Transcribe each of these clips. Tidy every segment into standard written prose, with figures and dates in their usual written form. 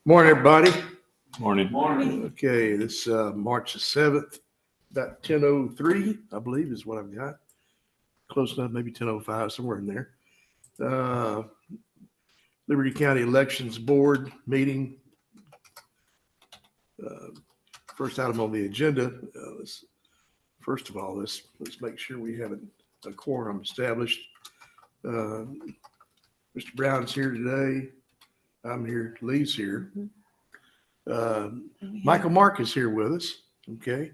Morning, everybody. Morning. Okay, this March the 7th, about 10:03, I believe is what I've got. Close enough, maybe 10:05, somewhere in there. Liberty County Elections Board meeting. First item on the agenda. First of all, let's make sure we have a quorum established. Mr. Brown's here today. I'm here. Lee's here. Michael Mark is here with us. Okay.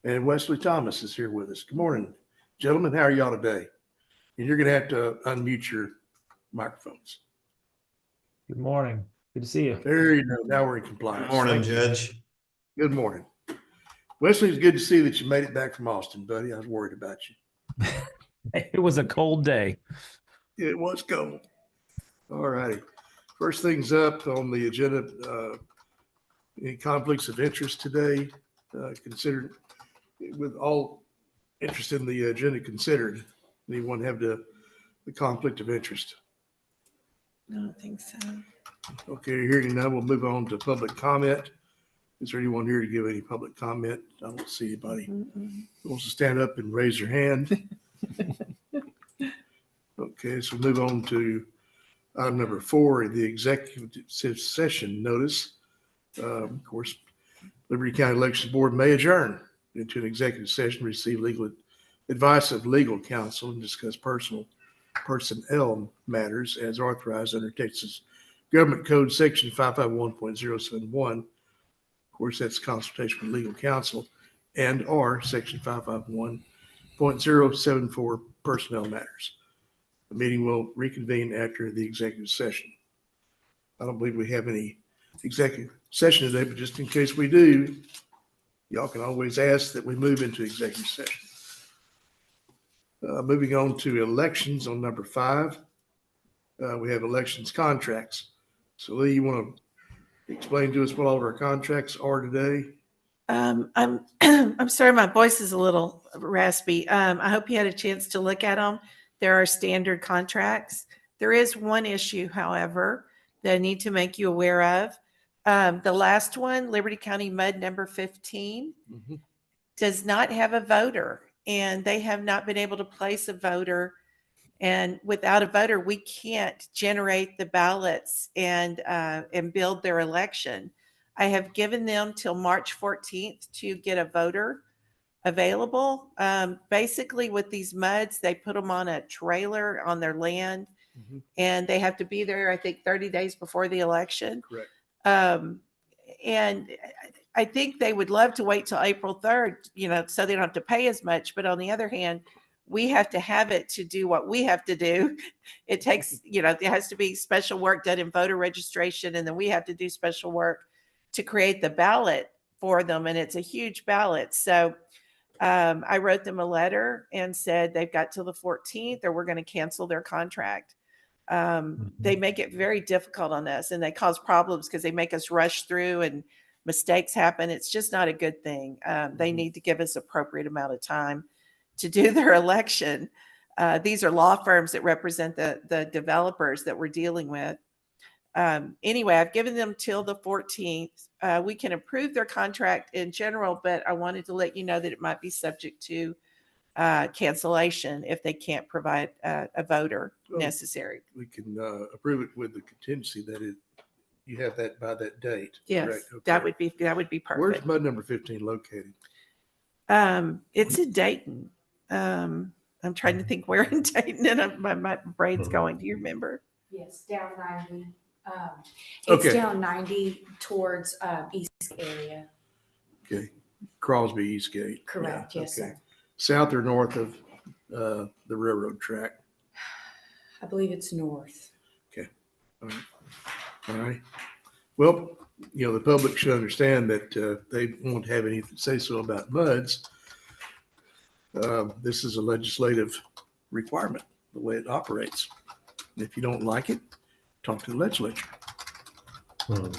And Wesley Thomas is here with us. Good morning, gentlemen. How are y'all today? And you're going to have to unmute your microphones. Good morning. Good to see you. There you go. Now we're in compliance. Good morning, Thank you. Judge. Good morning. Wesley, it's good to see that you made it back from Austin, buddy. I was worried about you. It was a cold day. It was cold. All righty. First things up on the agenda, any conflicts of interest today? Considered with all interest in the agenda considered, anyone have the conflict of interest? I don't think so. Okay, hearing none, we'll move on to public comment. Is there anyone here to give any public comment? I don't see anybody who wants to stand up and raise their hand. Okay, so we'll move on to item number 4, the executive session notice. Of course, Liberty County Elections Board may adjourn into an executive session, receive legal advice of legal counsel, and discuss personnel matters as authorized under Texas Government Code Section 551.071. Of course, that's consultation with legal counsel, and or Section 551.074 personnel matters. The meeting will reconvene after the executive session. I don't believe we have any executive session today, but just in case we do, y'all can always ask that we move into executive session. Moving on to elections on number 5. We have elections contracts. So Lee, you want to explain to us what all of our contracts are today? I'm sorry, my voice is a little raspy. I hope you had a chance to look at them. There are standard contracts. There is one issue, however, that I need to make you aware of. The last one, Liberty County MUD number 15, does not have a voter, and they have not been able to place a voter. And without a voter, we can't generate the ballots and build their election. I have given them till March 14th to get a voter available. Basically, with these MUDs, they put them on a trailer on their land, and they have to be there, I think, 30 days before the election. Correct. And I think they would love to wait till April 3rd, so they don't have to pay as much. But on the other hand, we have to have it to do what we have to do. It takes, there has to be special work done in voter registration, and then we have to do special work to create the ballot for them. And it's a huge ballot. So I wrote them a letter and said they've got till the 14th or we're going to cancel their contract. They make it very difficult on us, and they cause problems because they make us rush through and mistakes happen. It's just not a good thing. They need to give us appropriate amount of time to do their election. These are law firms that represent the developers that we're dealing with. Anyway, I've given them till the 14th. We can approve their contract in general, but I wanted to let you know that it might be subject to cancellation if they can't provide a voter necessary. We can approve it with the contingency that you have that by that date. Yes, correct? Okay. that would be perfect. Where's MUD number 15 located? It's in Dayton. I'm trying to think where in Dayton, and my brain's going. Do you remember? Yes, down 90. Okay. It's down 90 towards East area. Okay. Crosby Eastgate. Correct. Yeah, Yes, okay. sir. South or north of the railroad track? I believe it's north. All right. Well, the public should understand that they won't have anything to say so about MUDs. This is a legislative requirement, the way it operates. And if you don't like it, talk to the legislature.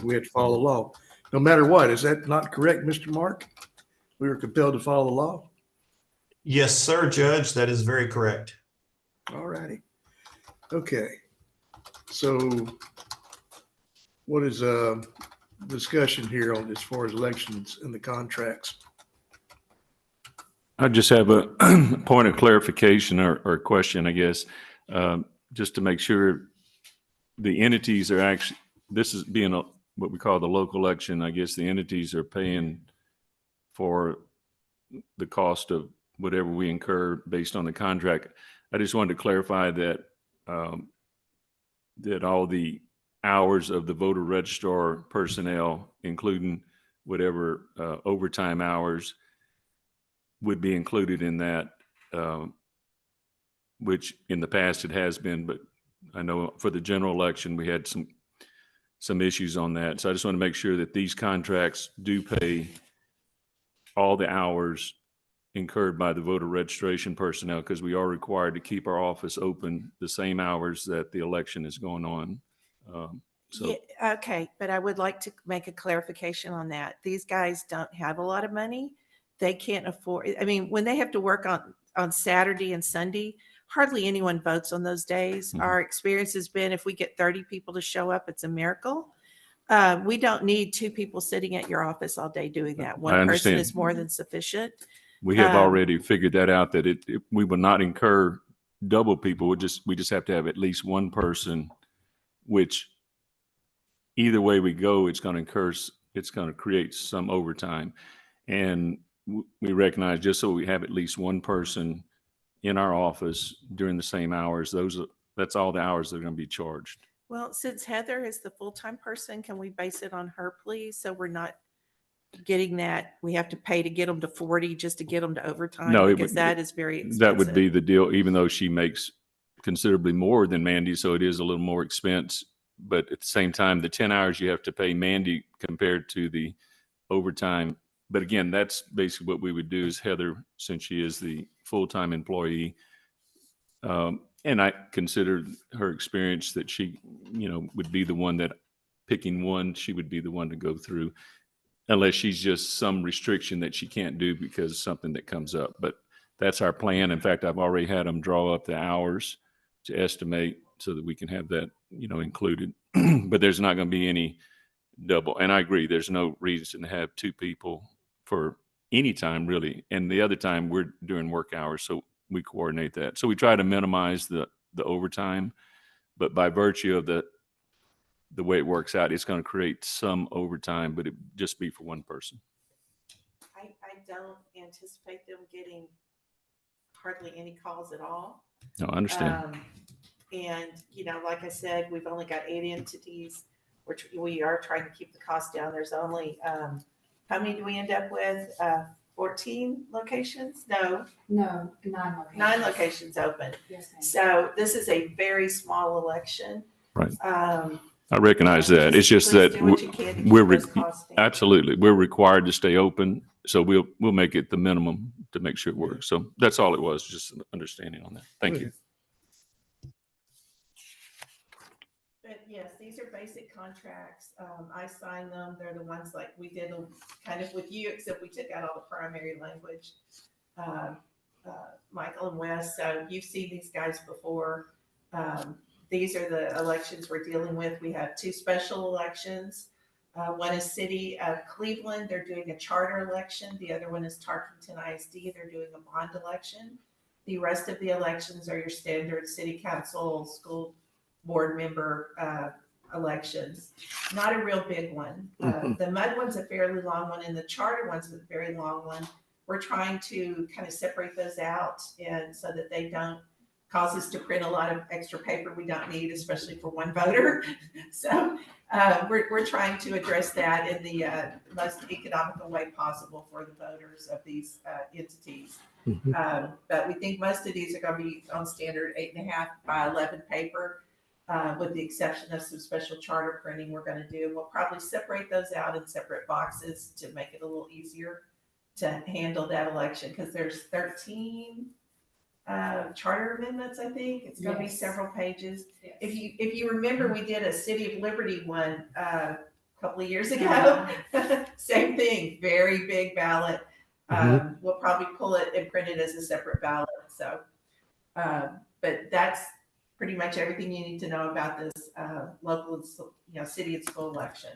We have to follow the law, no matter what. Is that not correct, Mr. Mark? We were compelled to follow the law. Yes, sir, Judge. That is very correct. All righty. Okay. So What is discussion here on as far as elections and the contracts? I just have a point of clarification or question, I guess, just to make sure the entities are actually, this is being what we call the local election. I guess the entities are paying for the cost of whatever we incur based on the contract. I just wanted to clarify that that all the hours of the voter registrar personnel, including whatever overtime hours, would be included in that, which in the past it has been, but I know for the general election, we had some issues on that. So I just want to make sure that these contracts do pay all the hours incurred by the voter registration personnel, because we are required to keep our office open the same hours that the election is going on. So Yeah, okay, but I would like to make a clarification on that. These guys don't have a lot of money. They can't afford, I mean, when they have to work on Saturday and Sunday, hardly anyone votes on those days. Mhm. Our experience has been if we get 30 people to show up, it's a miracle. We don't need 2 people sitting at your office all day doing that. One person understand. is more than sufficient. we have Um, already figured that out, that we will not incur double people. We just have to have at least one person, which either way we go, it's going to create some overtime. And we recognize, just so we have at least one person in our office during the same hours, that's all the hours that are going to be charged. Well, since Heather is the full-time person, can we base it on her, please? So we're not getting that, we have to pay to get them to 40 just to get them to overtime? No, Because that is very expensive. That would be the deal, even though she makes considerably more than Mandy, so it is a little more expense. But at the same time, the 10 hours you have to pay Mandy compared to the overtime. But again, that's basically what we would do is Heather, since she is the full-time employee, and I consider her experience that she, would be the one that picking one, she would be the one to go through, unless she's just some restriction that she can't do because of something that comes up. But that's our plan. In fact, I've already had them draw up the hours to estimate so that we can have that, included. But there's not going to be any double. And I agree, there's no reason to have 2 people for any time really. And the other time we're doing work hours, so we coordinate that. So we try to minimize the overtime, but by virtue of the way it works out, it's going to create some overtime, but it just be for one person. I don't anticipate them getting hardly any calls at all. No, I understand. And, like I said, we've only got 8 entities, which we are trying to keep the cost down. There's only, how many do we end up with? 14 locations? No, No, 9 locations. 9 locations open. Yes, ma'am. So this is a very small election. Right. I recognize that. It's just please that do what you can to keep we're those costs down. absolutely, we're required to stay open. So we'll make it the minimum to make sure it works. So that's all it was, just an understanding on that. Thank you. But yes, these are basic contracts. I sign them. They're the ones like we did them kind of with you, except we took out all the primary language. Michael and Wes, so you've seen these guys before. These are the elections we're dealing with. We have 2 special elections. One is City of Cleveland. They're doing a charter election. The other one is Tarkington ISD. They're doing a bond election. The rest of the elections are your standard city council, school board member elections. Not a real big one. The MUD one's a fairly long one, and the charter one's a very long one. We're trying to kind of separate those out, and so that they don't cause us to print a lot of extra paper we don't need, especially for one voter. So we're trying to address that in the most economical way possible for the voters of these entities. But we think most of these are going to be on standard 8.5 by 11 paper, with the exception of some special charter printing we're going to do. We'll probably separate those out in separate boxes to make it a little easier to handle that election, because there's 13 charter amendments. I think it's going to be Yes. several pages. Yes. If you remember, we did a City of Liberty one a couple of years ago. Same thing, very big ballot. We'll probably pull it and print it as a separate ballot. So, but that's pretty much everything you need to know about this local, city and school election.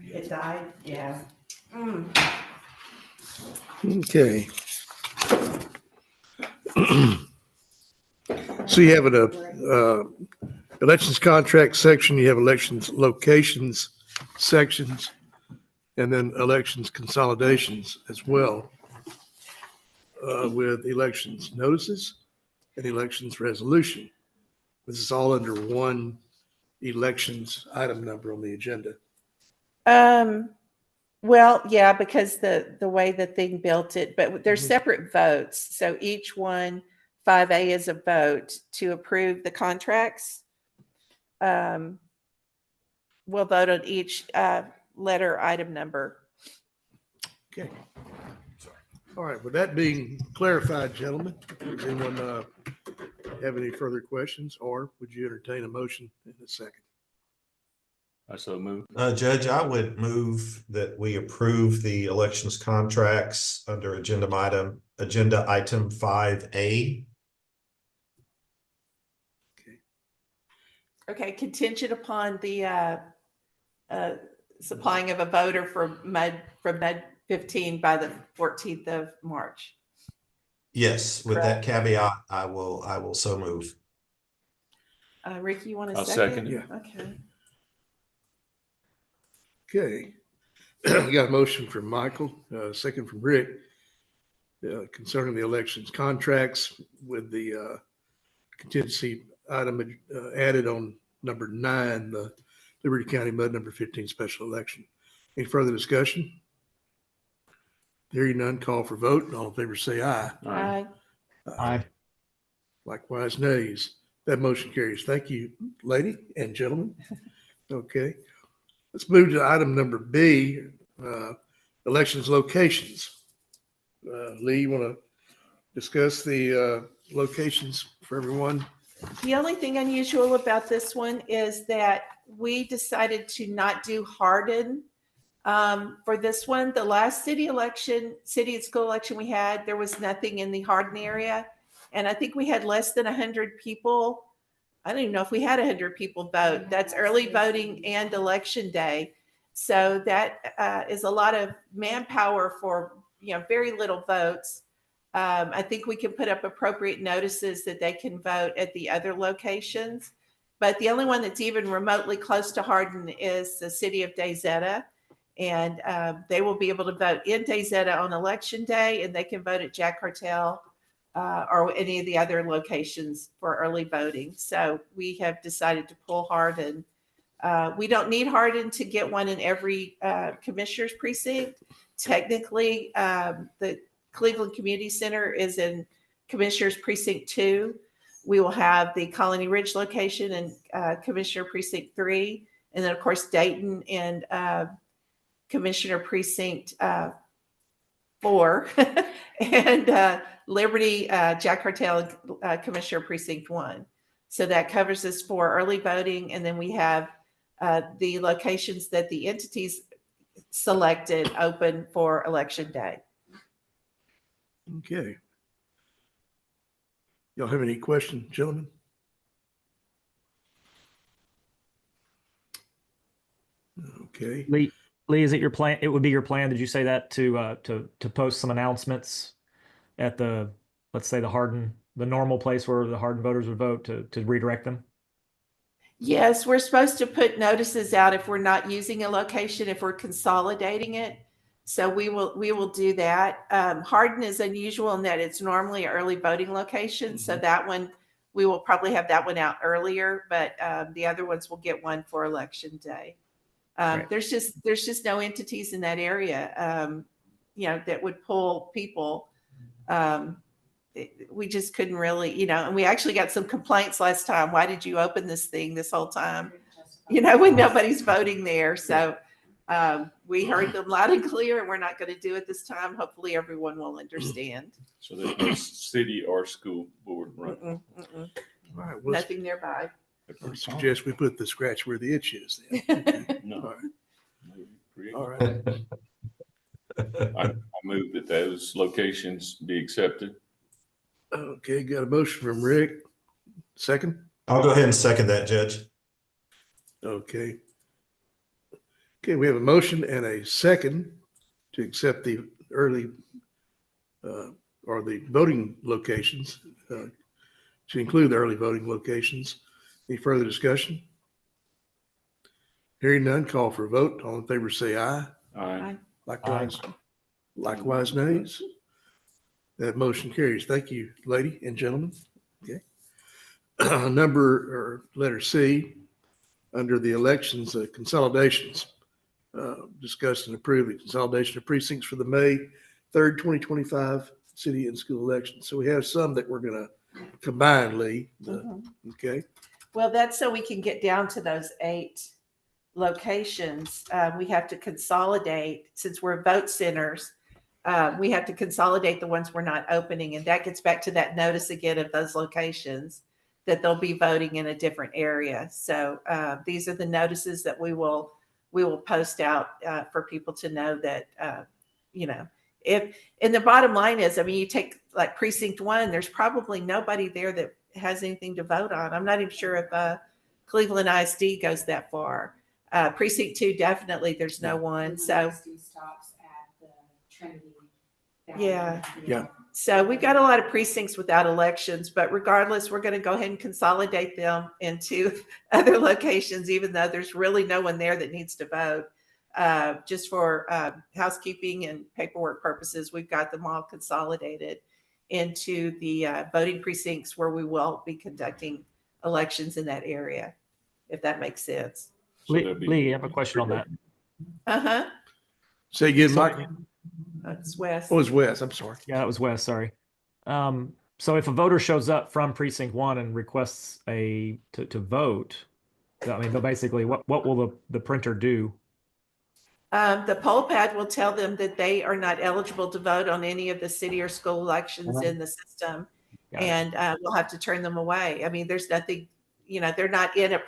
It died, yeah. Okay. So you have an elections contract section, you have elections locations sections, and then elections consolidations as well, with elections notices and elections resolution. This is all under one elections item number on the agenda. Well, yeah, because the way the thing built it, but they're Mhm. separate votes. So each one, 5A is a vote to approve the contracts. We'll vote on each letter item number. Okay. All right, with that being clarified, gentlemen, does anyone have any further questions, or would you entertain a motion in a second? I so move. Judge, I would move that we approve the elections contracts under agenda item 5A. Okay, contingent upon the supplying of a voter for Med 15 by the 14th of March. Yes, with that caveat, I will so move. Ricky, you want to I'll second? second. Yeah. Okay. Okay. We got a motion from Michael, second from Rick, concerning the elections contracts with the contingency item added on number 9, the Liberty County Mud number 15 special election. Any further discussion? Hearing none, call for vote. All in favor say aye. Aye. Aye. Likewise, nays. That motion carries. Thank you, lady and gentlemen. Okay. Let's move to item number B, elections locations. Lee, you want to discuss the locations for everyone? The only thing unusual about this one is that we decided to not do Hardin for this one. The last city and school election we had, there was nothing in the Hardin area. And I think we had less than 100 people. I don't even know if we had 100 people vote. That's early voting and election day. So that is a lot of manpower for, very little votes. I think we can put up appropriate notices that they can vote at the other locations. But the only one that's even remotely close to Hardin is the city of DayZeta. And they will be able to vote in DayZeta on election day, and they can vote at Jack Cartel or any of the other locations for early voting. So we have decided to pull Hardin. We don't need Hardin to get one in every commissioner's precinct. Technically, the Cleveland Community Center is in Commissioner's Precinct 2. We will have the Colony Ridge location in Commissioner Precinct 3. And then, of course, Dayton and Commissioner Precinct 4. And Liberty, Jack Cartel, and Commissioner Precinct 1. So that covers us for early voting. And then we have the locations that the entities selected open for election day. Okay. Y'all have any questions, gentlemen? Okay. Lee, is it your plan? It would be your plan. Did you say that to post some announcements at the, let's say the normal place where the Hardin voters would vote to redirect them? Yes, we're supposed to put notices out if we're not using a location, if we're consolidating it. So we will do that. Hardin is unusual in that it's normally an early voting location. So that one, we will probably have that one out earlier, but the other ones will get one for election day. Right. There's just no entities in that area, that would pull people. We just couldn't really, and we actually got some complaints last time. Why did you open this thing this whole time? When nobody's voting there. So we heard them loud and clear, and we're not going to do it this time. Hopefully everyone will understand. So there's no city or school board run. All right. Well, Nothing nearby. I suggest we put the scratch where the itch is then. No. All right. I move that those locations be accepted. Okay, got a motion from Rick. Second? I'll go ahead and second that, Judge. Okay. Okay, we have a motion and a second to accept the early or the voting locations, to include the early voting locations. Any further discussion? Hearing none, call for a vote. All in favor, say aye. Aye. Likewise, nays. That motion carries. Thank you, lady and gentlemen. Okay. Letter C, under the elections consolidations, discuss and approve the consolidation of precincts for the May 3rd, 2025 city and school elections. So we have some that we're going to combine, Lee. Okay. Well, that's so we can get down to those 8 locations. We have to consolidate, since we're vote centers, we have to consolidate the ones we're not opening. And that gets back to that notice again of those locations that they'll be voting in a different area. So these are the notices that we will post out for people to know that, and the bottom line is, I mean, you take like precinct 1, there's probably nobody there that has anything to vote on. I'm not even sure if Cleveland ISD goes that far. Precinct 2, definitely there's no one. So stops at the Trinity. Yeah. Yeah. So we've got a lot of precincts without elections, but regardless, we're going to go ahead and consolidate them into other locations, even though there's really no one there that needs to vote. Just for housekeeping and paperwork purposes, we've got them all consolidated into the voting precincts where we will be conducting elections in that area, if that makes sense. So that'd be- Lee, I have a question on that. Uh-huh. Say again, So- Mike. That's Wes. Oh, it's Wes. I'm sorry. Yeah, that was Wes. Sorry. So if a voter shows up from precinct 1 and requests to vote, I mean, but basically, what will the printer do? The poll pad will tell them that they are not eligible to vote on any of the city or school elections in the system, Got it. and we'll have to turn them away. I mean, there's nothing, they're not in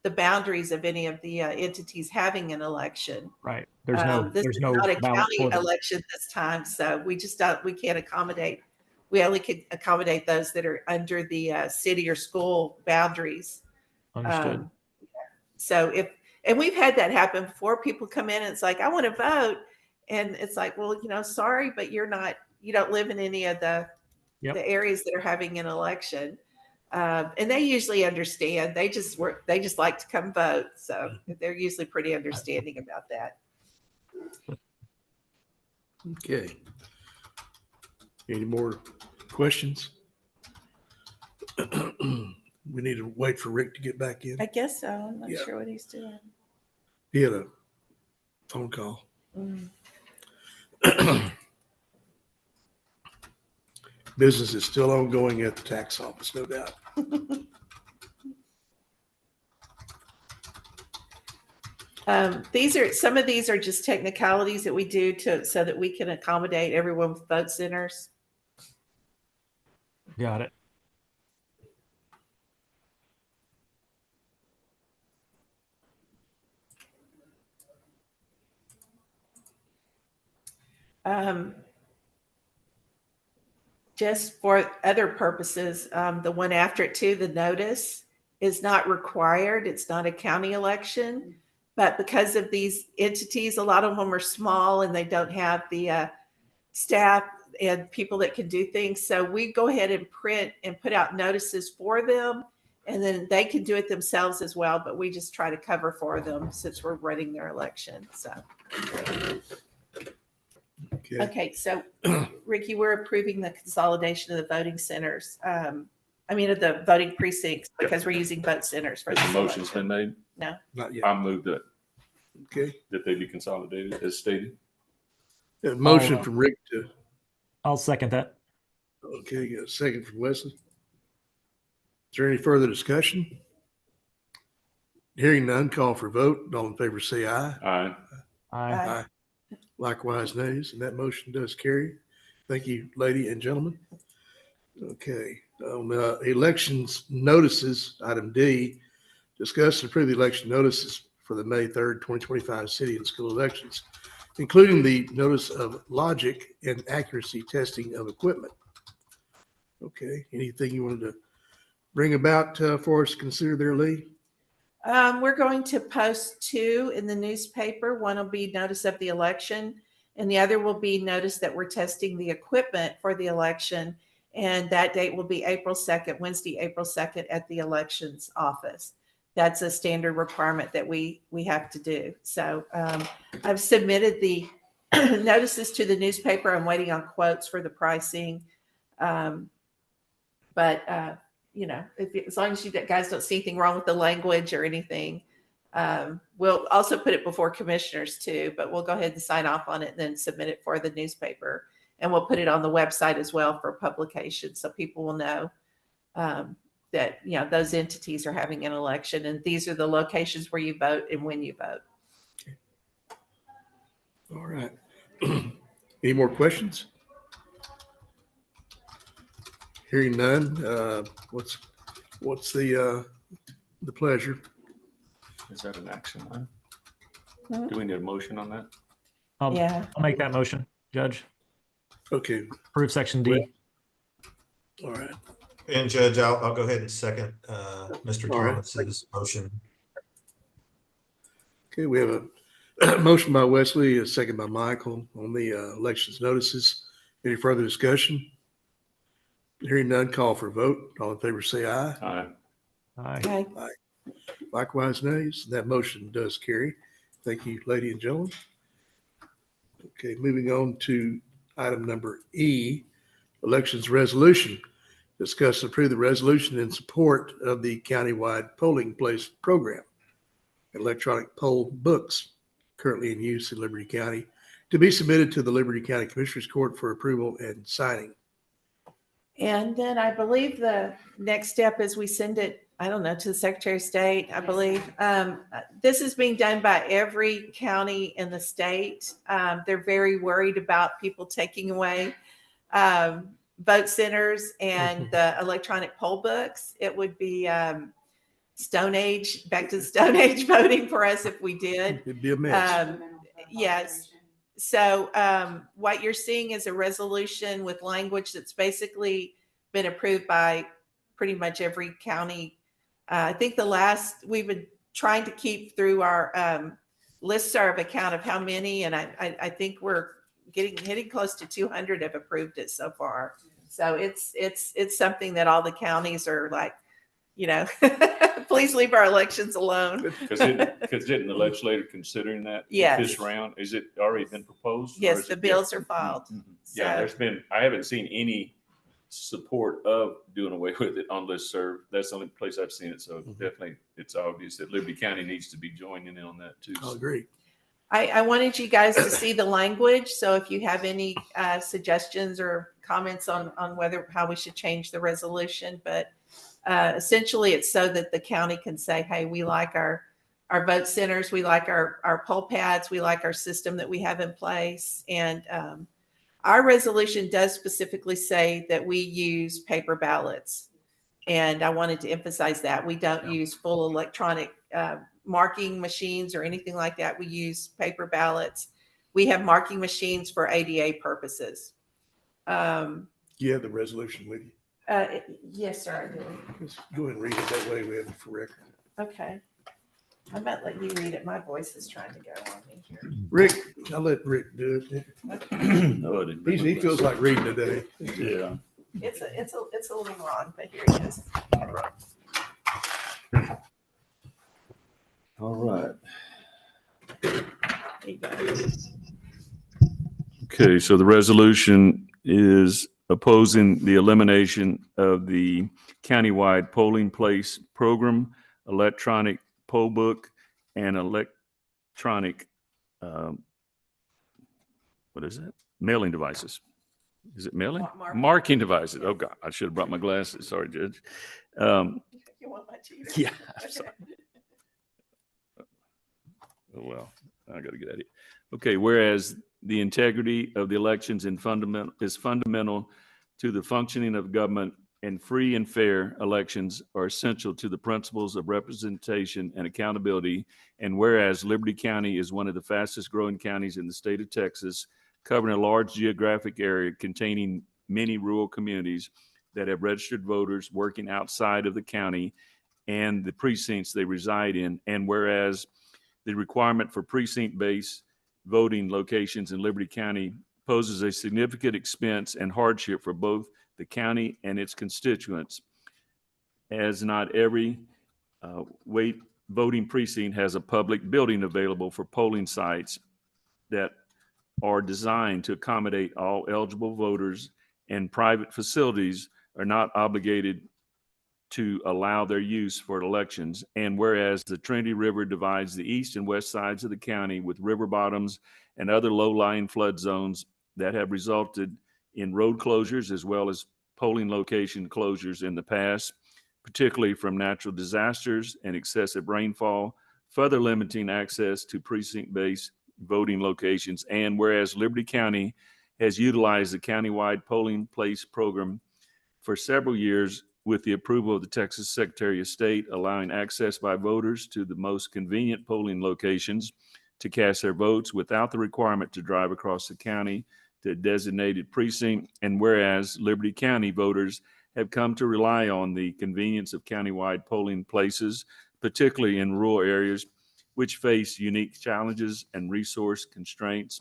the boundaries of any of the entities having an election. Right. There's This there's is no not a ballot county for them. election this time, so we can't accommodate. We only can accommodate those that are under the city or school boundaries. Understood. So and we've had that happen before. People come in and it's like, I want to vote. And it's like, well, sorry, but you don't live in any of the areas that are having an election. And they usually understand. They just like to come vote. So they're usually pretty understanding about that. Okay. Any more questions? We need to wait for Rick to get back in. I guess so. I'm not Yeah. sure what he's doing. He had a phone call. Mm. Business is still ongoing at the tax office, no doubt. Some of these are just technicalities that we do so that we can accommodate everyone with vote centers. Got it. Just for other purposes, the one after it too, the notice is not required. It's not a county election, but because of these entities, a lot of them are small and they don't have the staff and people that can do things. So we go ahead and print and put out notices for them, and then they can do it themselves as well. But we just try to cover for them since we're running their election. So. Okay. Okay, so Ricky, we're approving the consolidation of the voting centers. Of the voting precincts because we're using vote centers for Has this the motion's election. been made? No. Not yet. I move that Okay. they be consolidated as stated. A motion from Rick to, I'll second that. okay, got a second from Wesley. Is there any further discussion? Hearing none, call for vote. All in favor, say aye. Aye. Aye. Likewise, nays, and that motion does carry. Thank you, lady and gentlemen. Okay, on elections notices, item D, discuss and approve the election notices for the May 3rd, 2025 city and school elections, including the notice of logic and accuracy testing of equipment. Okay, anything you wanted to bring about for us to consider there, Lee? We're going to post 2 in the newspaper. One will be notice of the election, and the other will be notice that we're testing the equipment for the election. And that date will be April 2nd, Wednesday, April 2nd at the elections office. That's a standard requirement that we have to do. So I've submitted the notices to the newspaper. I'm waiting on quotes for the pricing. But you know, as long as you guys don't see anything wrong with the language or anything, we'll also put it before commissioners too, but we'll go ahead and sign off on it and then submit it for the newspaper. And we'll put it on the website as well for publication, so people will know that, you know, those entities are having an election and these are the locations where you vote and when you vote. All right. Any more questions? Hearing none, what's the pleasure? Is that an action item? Hmm? Do we need a motion on that? Yeah. I'll make that motion, Judge. Okay, Approve section D. all right. And Judge, I'll go ahead and second Mr. All right. Thomas's motion. Okay, we have a motion by Wesley, a second by Michael on the elections notices. Any further discussion? Hearing none, call for a vote. All in favor, say aye. Aye. Aye. Okay. Likewise, nays. That motion does carry. Thank you, ladies and gentlemen. Okay, moving on to item number E, elections resolution. Discuss and approve the resolution in support of the countywide polling place program, electronic poll books currently in use in Liberty County, to be submitted to the Liberty County Commissioners Court for approval and signing. And then I believe the next step is we send it, I don't know, to the Secretary of State, I believe. This is being done by every county in the state. They're very worried about people taking away vote centers and the electronic poll books. It would be Stone Age, back to the Stone Age voting for us if we did. It'd be a mess. Yes. So what you're seeing is a resolution with language that's basically been approved by pretty much every county. I think we've been trying to keep through our listserv account of how many, and I think we're hitting close to 200 have approved it so far. So it's something that all the counties are like, you know, please leave our elections alone. Because didn't the legislator considering that? Yes. This round, is it already been proposed? or Yes, is the it bills yet? are filed. Mhm. Yeah, So- I haven't seen any support of doing away with it on listserv. That's the only place I've seen it. So definitely it's obvious that Liberty County needs to be joining in on that too. I'll agree. I wanted you guys to see the language. So if you have any suggestions or comments on how we should change the resolution, but essentially it's so that the county can say, hey, we like our vote centers, we like our poll pads, we like our system that we have in place. And our resolution does specifically say that we use paper ballots. And I wanted to emphasize that we don't use full electronic marking machines or anything like that. We use paper ballots. We have marking machines for ADA purposes. You have the resolution with you. Yes, sir, I do. Let's go ahead and read it. That way we have it for record. Okay. I might let you read it. My voice is trying to go on me here. Rick, I'll let Rick do it. No, I didn't. He feels like reading today. Yeah. It's a little long, but here it is. All right. There you go. Okay, so the resolution is opposing the elimination of the countywide polling place program, electronic poll book, and electronic, what is that? Mailing devices. Is it mailing? Marking devices. Oh, God, I should have brought my glasses. Sorry, Judge. You want my cheater? Yeah. I'm Okay. sorry. Oh, well, I got to get at it. Okay, whereas the integrity of the elections is fundamental to the functioning of government, and free and fair elections are essential to the principles of representation and accountability. And whereas Liberty County is one of the fastest growing counties in the state of Texas, covering a large geographic area containing many rural communities, that have registered voters working outside of the county and the precincts they reside in. And whereas the requirement for precinct-based voting locations in Liberty County poses a significant expense and hardship for both the county and its constituents, as not every voting precinct has a public building available for polling sites that are designed to accommodate all eligible voters, and private facilities are not obligated to allow their use for elections. And whereas the Trinity River divides the east and west sides of the county with river bottoms and other low-lying flood zones that have resulted in road closures as well as polling location closures in the past, particularly from natural disasters and excessive rainfall, further limiting access to precinct-based voting locations. And whereas Liberty County has utilized the countywide polling place program for several years with the approval of the Texas Secretary of State, allowing access by voters to the most convenient polling locations to cast their votes without the requirement to drive across the county to a designated precinct. And whereas Liberty County voters have come to rely on the convenience of countywide polling places, particularly in rural areas, which face unique challenges and resource constraints.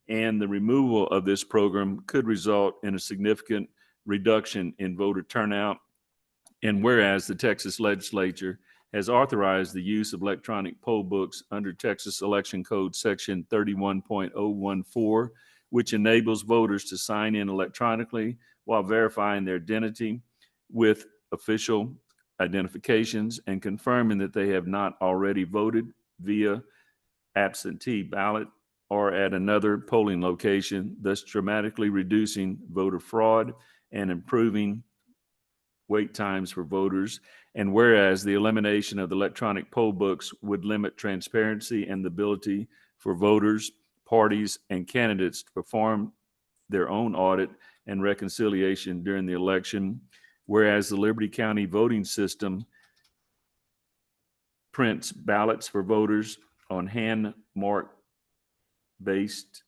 And the removal of this program could result in a significant reduction in voter turnout. And whereas the Texas legislature has authorized the use of electronic poll books under Texas Election Code Section 31.014, which enables voters to sign in electronically while verifying their identity with official identifications and confirming that they have not already voted via absentee ballot or at another polling location, thus dramatically reducing voter fraud and improving wait times for voters. And whereas the elimination of the electronic poll books would limit transparency and the ability for voters, parties, and candidates to perform their own audit and reconciliation during the election, whereas the Liberty County voting system prints ballots for voters on hand mark based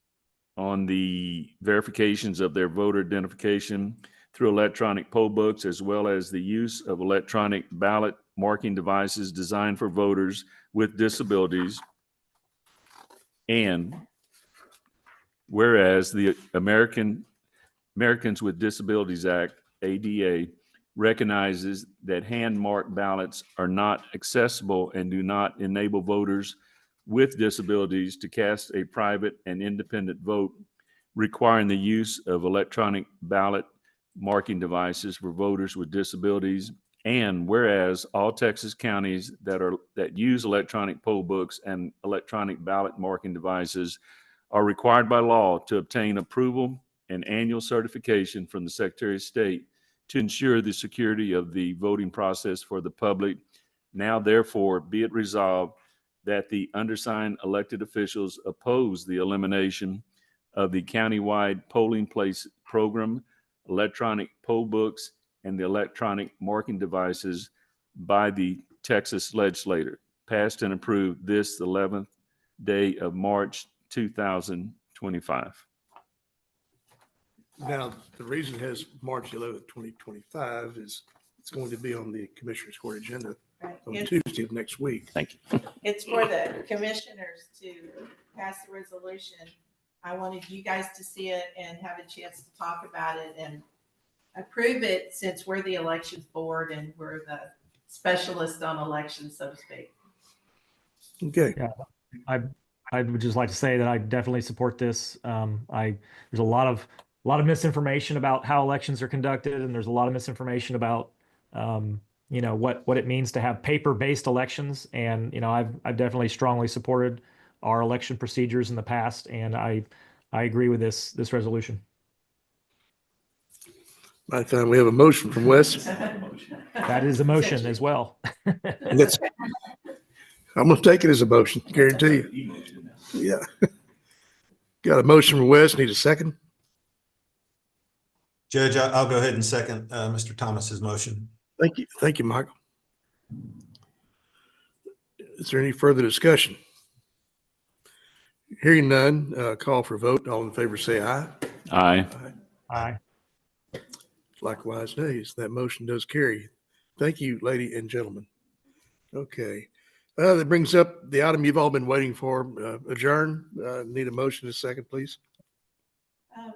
on the verifications of their voter identification through electronic poll books, as well as the use of electronic ballot marking devices designed for voters with disabilities. And whereas the Americans with Disabilities Act, ADA, recognizes that hand-marked ballots are not accessible and do not enable voters with disabilities to cast a private and independent vote, requiring the use of electronic ballot marking devices for voters with disabilities. And whereas all Texas counties that use electronic poll books and electronic ballot marking devices are required by law to obtain approval and annual certification from the Secretary of State to ensure the security of the voting process for the public. Now, therefore, be it resolved that the undersigned elected officials oppose the elimination of the countywide polling place program, electronic poll books, and the electronic marking devices by the Texas legislature, passed and approved this the 11th day of March 2025. Now, the reason it has March 11th, 2025 is it's going to be on the Commissioners Court agenda Right. on It's- Tuesday of next week. Thank you. It's for the commissioners to pass the resolution. I wanted you guys to see it and have a chance to talk about it and approve it, since we're the elections board and we're the specialist on elections, so to speak. Okay. I would just like to say that I definitely support this. There's a lot of misinformation about how elections are conducted, and there's a lot of misinformation about what it means to have paper-based elections. And I've definitely strongly supported our election procedures in the past, and I agree with this resolution. By the time we have a motion from Wes, That is a motion as well. let's, I'm going to take it as a motion, guarantee you. Yeah. Got a motion from Wes. Need a second? Judge, I'll go ahead and second Mr. Thomas's motion. Thank you. Thank you, Michael. Is there any further discussion? Hearing none, call for vote. All in favor, say aye. Aye. Aye. Likewise, nays. That motion does carry. Thank you, lady and gentlemen. Okay. That brings up the item you've all been waiting for, adjourn. Need a motion in a second, please.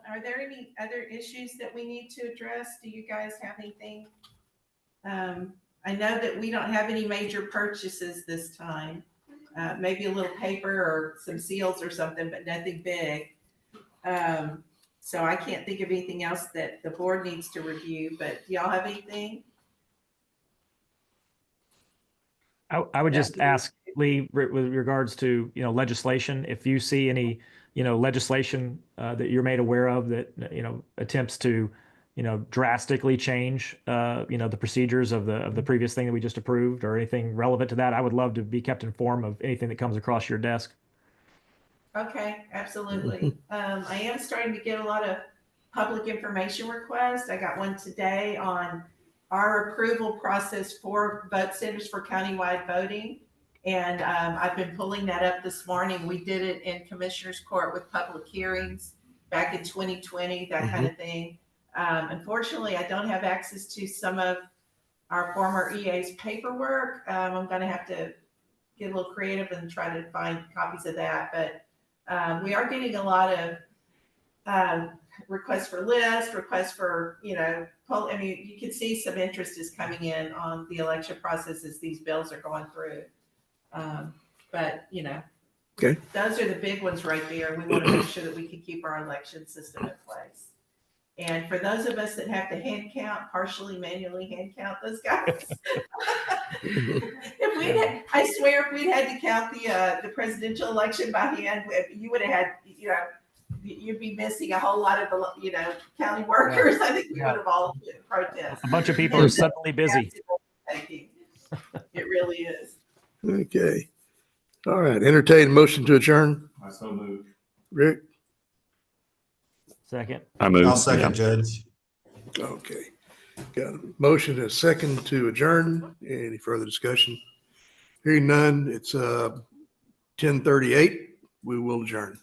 Are there any other issues that we need to address? Do you guys have anything? I know that we don't have any major purchases this time. Maybe a little paper or some seals or something, but nothing big. So I can't think of anything else that the board needs to review, but do y'all have anything? I would just ask Lee, with regards to, legislation, if you see any, legislation that you're made aware of that, attempts to, drastically change, the procedures of the previous thing that we just approved or anything relevant to that, I would love to be kept informed of anything that comes across your desk. Okay, absolutely. I am starting to get a lot of public information requests. I got one today on our approval process for vote centers for countywide voting. And I've been pulling that up this morning. We did it in Commissioner's Court with public hearings back in 2020, that kind of thing. Unfortunately, I don't have access to some of our former EA's paperwork. I'm going to have to get a little creative and try to find copies of that. But we are getting a lot of requests for lists, requests for, poll. I mean, you can see some interest is coming in on the election process as these bills are going through. But, Okay. Those are the big ones right there. We want to make sure that we can keep our election system in place. And for those of us that have to hand count, partially manually hand count those guys. I swear if we'd had to count the presidential election by hand, you would have had, you'd be missing a whole lot of, county workers. I think we would have all been protest. A bunch of people are suddenly busy. It really is. Okay. All right. Entertain motion to adjourn. I so moved. Rick? Second. I move. I'll second, Judge. Okay. Got a motion and a second to adjourn. Any further discussion? Hearing none, it's 10:38. We will adjourn.